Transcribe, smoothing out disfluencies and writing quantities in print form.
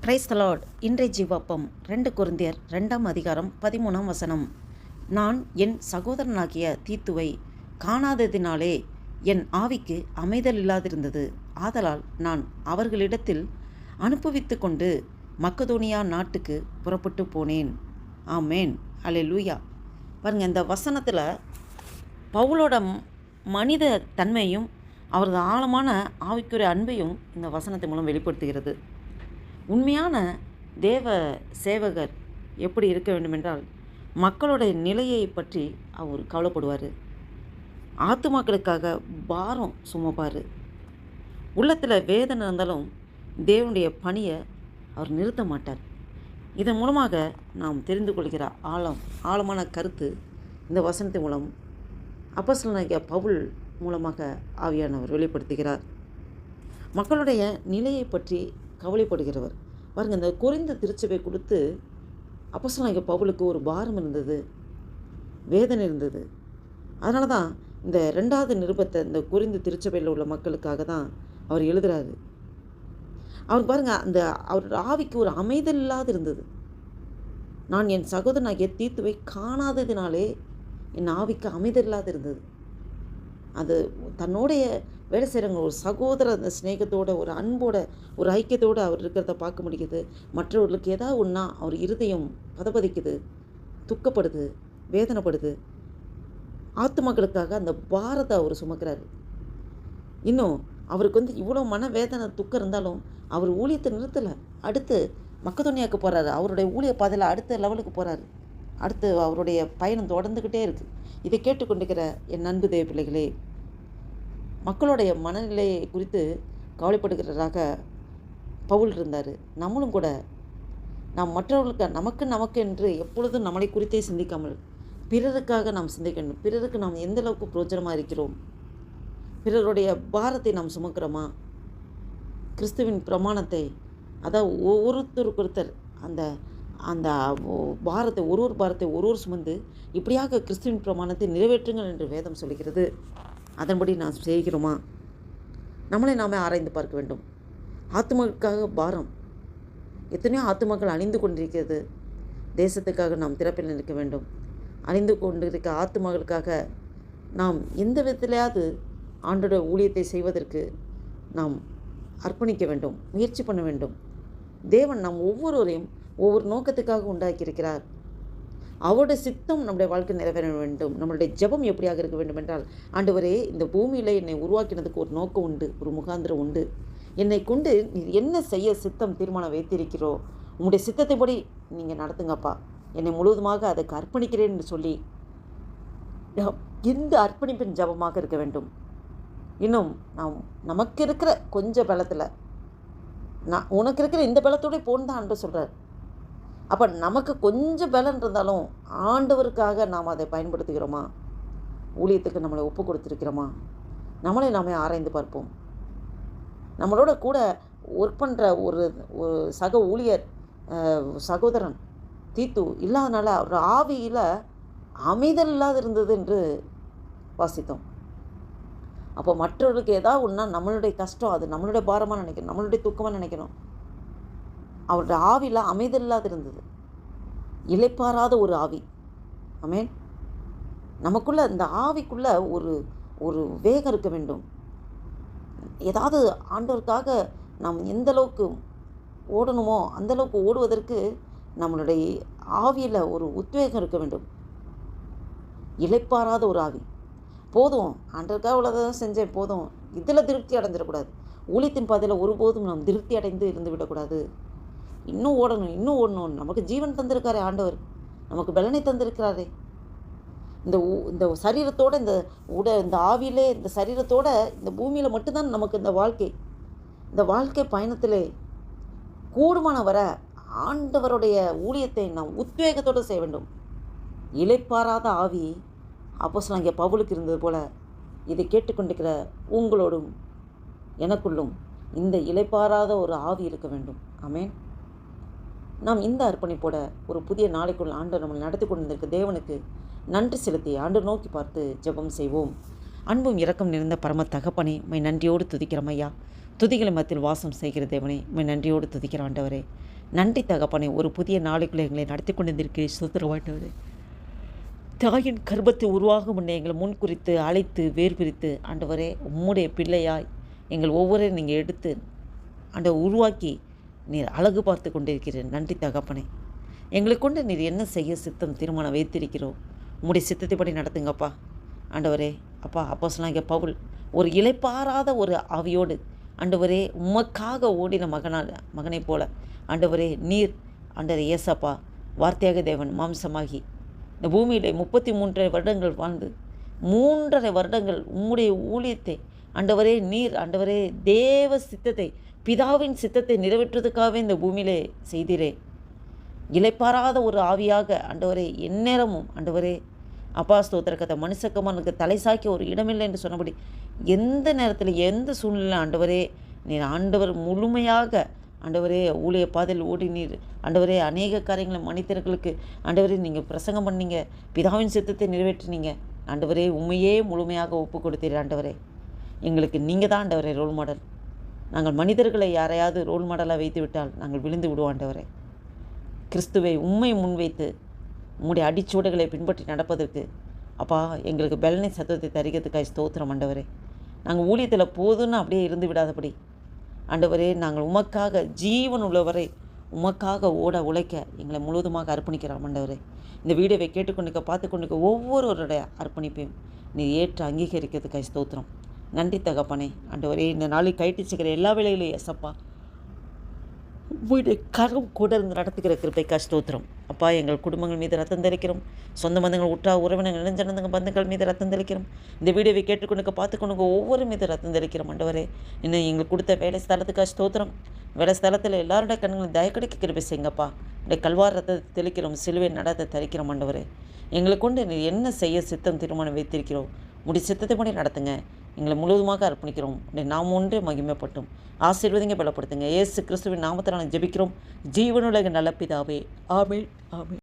Praise the Lord. இன்றைய ஜீவாப்பம் 2 கொரிந்தியர் 2ஆம் அதிகாரம் 13ஆம் வசனம். நான் என் சகோதரனாகிய தீத்துவை காணாததினாலே என் ஆவிக்கு அமைதல் இல்லாதிருந்தது. ஆதலால் நான் அவர்களிடத்தில் அனுப்புவித்து கொண்டு மக்கதோனியா நாட்டுக்கு புறப்பட்டு போனேன். ஆமேன், அல்லேலூயா. பாருங்கள், இந்த வசனத்தில் பவுலோட மனித தன்மையும் அவரது ஆழமான ஆவிக்குரிய அன்பையும் இந்த வசனத்தின் மூலம் வெளிப்படுத்துகிறது. உண்மையான தேவ சேவகர் எப்படி இருக்க வேண்டுமென்றால், மக்களுடைய நிலையை பற்றி அவர் கவலைப்படுவார். ஆத்துமாக்களுக்காக பாரம் சுமப்பார். உள்ளத்தில் வேதனை இருந்தாலும் தேவனுடைய பணியை அவர் நிறுத்த மாட்டார். இதன் மூலமாக நாம் தெரிந்து கொள்கிற ஆழமான கருத்து இந்த வசனத்தின் மூலம் அப்போஸ்தலனாகிய பவுல் மூலமாக ஆவியானவர் வெளிப்படுத்துகிறார். மக்களுடைய நிலையை பற்றி கவலைப்படுகிறவர். பாருங்கள், இந்த கொரிந்து திருச்சபை கொடுத்து அப்போஸ்தலனாகிய பவுலுக்கு ஒரு பாரம் இருந்தது, வேதனை இருந்தது. அதனால தான் இந்த 2வது நிருபத்தை இந்த கொரிந்து திருச்சபையில் உள்ள மக்களுக்காக தான் அவர் எழுதுகிறாரு. அவர் பாருங்கள், அந்த அவரோட ஆவிக்கு ஒரு அமைதல் இல்லாது இருந்தது. நான் என் சகோதரனாகிய தீத்துவை காணாததினாலே என் ஆவிக்கு அமைதல் இல்லாது இருந்தது. அது தன்னுடைய வேலை செய்கிறவங்க ஒரு சகோதர அந்த ஸ்நேகத்தோட, ஒரு அன்போட, ஒரு ஐக்கியத்தோடு அவர் இருக்கிறத பார்க்க முடியுது. மற்றவர்களுக்கு ஏதாவது ஒன்றா அவர் இருதயம் பதபதிக்குது, துக்கப்படுது, வேதனைப்படுது. ஆத்துமக்களுக்காக அந்த பாரத்தை அவர் சுமக்கிறாரு. இன்னும் அவருக்கு இவ்வளோ மன வேதனை துக்கம் இருந்தாலும் அவர் ஊழியத்தை நிறுத்தலை. அடுத்து மக்கதோனியாவுக்கு போகிறாரு. அவருடைய ஊழிய பாதையில் அடுத்த லெவலுக்கு போகிறாரு. அடுத்து அவருடைய பயணம் தொடர்ந்துக்கிட்டே இருக்குது. இதை கேட்டுக்கொண்டிருக்கிற என் அன்பு தேவ பிள்ளைகளே, மக்களுடைய மனநிலையை குறித்து கவலைப்படுகிறதாக பவுல் இருந்தார். நம்மளும் கூட நாம் மற்றவர்களுக்கு நமக்கு என்று எப்பொழுதும் நம்மளை குறித்தே சிந்திக்காமல் பிறருக்காக நாம் சிந்திக்கணும். பிறருக்கு நாம் எந்த அளவுக்கு பிரயோஜனமாக இருக்கிறோம், பிறருடைய பாரத்தை நாம் சுமக்கிறோமா, கிறிஸ்துவின் பிரமாணத்தை, அதாவது ஒருத்தருக்கொருத்தர் அந்த அந்த பாரத்தை ஒரு பாரத்தை ஒரு சுமந்து இப்படியாக கிறிஸ்துவின் பிரமாணத்தை நிறைவேற்றுங்கள் என்று வேதம் சொல்கிறது. அதன்படி நாம் செய்கிறோமா? நம்மளை நாமே ஆராய்ந்து பார்க்க வேண்டும். ஆத்துமக்களுக்காக பாரம், எத்தனையோ ஆத்துமக்கள் அழிந்து கொண்டிருக்கிறது. தேசத்துக்காக நாம் திறப்பில் நிற்க வேண்டும். அழிந்து கொண்டிருக்க ஆத்துமக்களுக்காக நாம் எந்த விதத்திலேயாவது ஆண்டோட ஊழியத்தை செய்வதற்கு நாம் அர்ப்பணிக்க வேண்டும், முயற்சி பண்ண வேண்டும். தேவன் நம் ஒவ்வொருவரையும் ஒவ்வொரு நோக்கத்துக்காக உண்டாக்கியிருக்கிறார். அவருடைய சித்தம் நம்முடைய வாழ்க்கை நிறைவேற வேண்டும். நம்மளுடைய ஜெபம் எப்படியாக இருக்க வேண்டும் என்றால், ஆண்டவரே, இந்த பூமியில் என்னை உருவாக்கினதுக்கு ஒரு நோக்கம் உண்டு, ஒரு முகாந்திரம் உண்டு. என்னை கொண்டு நீ என்ன செய்ய சித்தம் தீர்மானம் வைத்திருக்கிறோ, உங்களுடைய சித்தத்தைப்படி நீங்கள் நடத்துங்கப்பா, என்னை முழுவதுமாக அதுக்கு அர்ப்பணிக்கிறேன் என்று சொல்லி எந்த அர்ப்பணிப்பின் ஜெபமாக இருக்க வேண்டும். இன்னும் நமக்கு இருக்கிற கொஞ்சம் பலத்தில் உனக்கு இருக்கிற இந்த பலத்தோடு போன்னு தான் ஆண்டு சொல்கிறார். அப்போ நமக்கு கொஞ்சம் பலன் இருந்தாலும் ஆண்டவருக்காக நாம் அதை பயன்படுத்துகிறோமா? ஊழியத்துக்கு நம்மளை ஒப்பு கொடுத்துருக்கிறோமா? நம்மளை நாமே ஆராய்ந்து பார்ப்போம். நம்மளோட கூட ஒர்க் பண்ணுற ஒரு சக ஊழியர் சகோதரன் தீத்து இல்லாதனால அவர் ஆவியில் அமைதல் இல்லாது இருந்தது என்று வாசித்தோம். அப்போ மற்றவர்களுக்கு ஏதாவது ஒன்றா நம்மளுடைய கஷ்டம், அது நம்மளுடைய பாரமாக நினைக்கணும், நம்மளுடைய துக்கமாக நினைக்கணும். அவருடைய ஆவியில் அமைதல் இல்லாது இருந்தது, இளைப்பாராத ஒரு ஆவி. ஆமென். நமக்குள்ள இந்த ஆவிக்குள்ள ஒரு வேகம் இருக்க வேண்டும். ஏதாவது ஆண்டவருக்காக நாம் எந்த அளவுக்கு ஓடணுமோ அந்த அளவுக்கு ஓடுவதற்கு நம்மளுடைய ஆவியில் ஒரு உத்வேகம் இருக்க வேண்டும். இளைப்பாராத ஒரு ஆவி. போதும், ஆண்டவருக்காக உள்ளதான் செஞ்சேன் போதும், இதில் திருப்தி அடைஞ்சிடக்கூடாது. ஊழியத்தின் பாதையில் ஒருபோதும் நாம் திருப்தி அடைந்து இருந்து விடக்கூடாது. இன்னும் ஓடணும். நமக்கு ஜீவன் தந்திருக்காரே ஆண்டவர், நமக்கு பலனை தந்திருக்கிறாரே. இந்த சரீரத்தோடு இந்த ஆவியிலே இந்த சரீரத்தோடு இந்த பூமியில் மட்டும்தான் நமக்கு இந்த வாழ்க்கை பயணத்திலே கூடுமான வர ஆண்டவருடைய ஊழியத்தை நாம் உத்வேகத்தோடு செய்ய வேண்டும். இளைப்பாராத ஆவி அப்போஸ்தலனாகிய பவுலுக்கு இருந்தது போல இதை கேட்டுக்கொண்டிருக்கிற உங்களோடும் எனக்குள்ளும் இந்த இளைப்பாராத ஒரு ஆவி இருக்க வேண்டும். ஆமென். நாம் இந்த அர்ப்பணிப்போட ஒரு புதிய நாளைக்குள் ஆண்டவர் நம்மளை நடத்தி கொண்டிருக்க தேவனுக்கு நன்றி செலுத்தி ஆண்டு நோக்கி பார்த்து ஜெபம் செய்வோம். அன்பும் இரக்கம் நிறைந்த பரம தகப்பனே, உம்மை நன்றியோடு துதிக்கிறோம் ஐயா. துதிகளை மத்தியில் வாசம் செய்கிற தேவனே, உம்மை நன்றியோடு துதிக்கிற ஆண்டவரே. நன்றி தகப்பனே, ஒரு புதிய நாளுக்குள்ளே எங்களை நடத்தி கொண்டிருக்கிறீர். சுதந்திரமாட்டவரே, தாயின் கர்ப்பத்தை உருவாகும் முன்னே எங்களை முன்குறித்து அழைத்து வேர் பிரித்து ஆண்டவரே உம்முடைய பிள்ளையாய் எங்கள் ஒவ்வொருவரையும் நீங்கள் எடுத்து உருவாக்கி நீர் அழகு பார்த்து கொண்டிருக்கிறீர். நன்றி தகப்பனே. எங்களை கொண்டு நீர் என்ன செய்ய சித்தம் தீர்மானம் வைத்திருக்கிறோம், உம்முடைய சித்தத்தைப்படி நடத்துங்கப்பா. ஆண்டவரே அப்பா, அப்போஸ்தலனாகிய பவுல் ஒரு இளைப்பாறாத ஒரு ஆவியோடு ஆண்டவரே உமக்காக ஓடின மகனைப் போல ஆண்டவரே நீர் ஏசப்பா வார்த்தையாக தேவன் மாம்சமாகி இந்த பூமியிலே 33 வருடங்கள் வாழ்ந்து 3.5 வருடங்கள் உம்முடைய ஊழியத்தை ஆண்டவரே நீர் தேவ சித்தத்தை, பிதாவின் சித்தத்தை நிறைவேற்றுவதற்காகவே இந்த பூமியிலே செய்தீரே. இளைப்பாறாத ஒரு ஆவியாக ஆண்டவரே எந்நேரமும் ஆண்டவரே அப்பா ஸ்தோத்திரக்கத்தை மனுஷக்கமானுக்கு தலை சாய்க்க ஒரு இடமில்லை என்று சொன்னபடி எந்த நேரத்தில் எந்த சூழ்நிலை ஆண்டவரே நீர் முழுமையாக ஆண்டவரே ஊழிய பாதையில் ஓடி நீர் ஆண்டவரே அநேக காரியங்களை மனிதர்களுக்கு ஆண்டவரே நீங்கள் பிரசங்கம் பண்ணீங்க, பிதாவின் சித்தத்தை நிறைவேற்றினீங்க. ஆண்டவரே உண்மையே முழுமையாக ஒப்பு கொடுத்தீர். ஆண்டவரே எங்களுக்கு நீங்கள் தான் ஆண்டவரே ரோல் மாடல். நாங்கள் மனிதர்களை யாரையாவது ரோல் மாடலாக வைத்து விட்டால் நாங்கள் விழுந்து விடுவோம். ஆண்டவரே கிறிஸ்துவை உண்மை முன்வைத்து உம்முடைய அடிச்சுவடுகளை பின்பற்றி நடப்பதற்கு அப்பா எங்களுக்கு பலனை சத்தத்தை தருகிறதுக்காக ஸ்தோத்திரம். ஆண்டவரே நாங்கள் ஊழியத்தில் போதுன்னு அப்படியே இருந்து விடாதபடி ஆண்டவரே நாங்கள் உமக்காக ஜீவன் உள்ளவரை உமக்காக ஓட உழைக்க எங்களை முழுவதுமாக அர்ப்பணிக்கிறோம். ஆண்டவரே இந்த வீடியோவை கேட்டுக்கொண்டிருக்க பார்த்து கொண்டிருக்க ஒவ்வொருவருடைய அர்ப்பணிப்பையும் நீ ஏற்று அங்கீகரிக்கிறதுக்காக ஸ்தோத்திரம். நன்றி தகப்பனே. ஆண்டவரே இந்த நாளைக்கு கைட்டு எல்லா வேலையிலையும் எசப்பா உங்களுடைய கரம் கூட இருந்து நடத்துக்கிற கிருபைக்கா ஸ்தோத்திரம். அப்பா எங்கள் குடும்பங்கள் மீது ரத்தம் தெளிக்கிறோம், சொந்த பந்தங்கள் உற்றா உறவினர்கள் இளைஞனங்க பந்தங்கள் மீது ரத்தம் தெளிக்கிறோம். இந்த வீடியோவை கேட்டுக்கொண்டு பார்த்துக்கொண்டு ஒவ்வொரு மீது ரத்தம் தெளிக்கிறோம். ஆண்டவரே இன்னும் எங்களுக்கு கொடுத்த வேலை ஸ்தலத்துக்கா ஸ்தோத்திரம். வேலை ஸ்தலத்தில் எல்லாருடைய கண்களும் தயக்கடிக்க கிருபை செய்யுங்கப்பா. இந்த கல்வார் ரத்தத்தை தெளிக்கிறோம், சிலுவை நடத்த தரிக்கிறோம். ஆண்டவரே எங்களை கொண்டு நீ என்ன செய்ய சித்தம் தீர்மானம் வைத்திருக்கிறோம், முடி சித்தத்தை பண்ணி நடத்துங்க. எங்களை முழுவதுமாக அர்ப்பணிக்கிறோம். நாம் ஒன்றே மகிமைப்பட்டும் ஆசீர்வதிங்க, பலப்படுத்துங்க. இயேசு கிறிஸ்துவின் நாமத்தினால் ஜெபிக்கிறோம் ஜீவனுலக நல்ல பிதாவே. ஆமென், ஆமென்.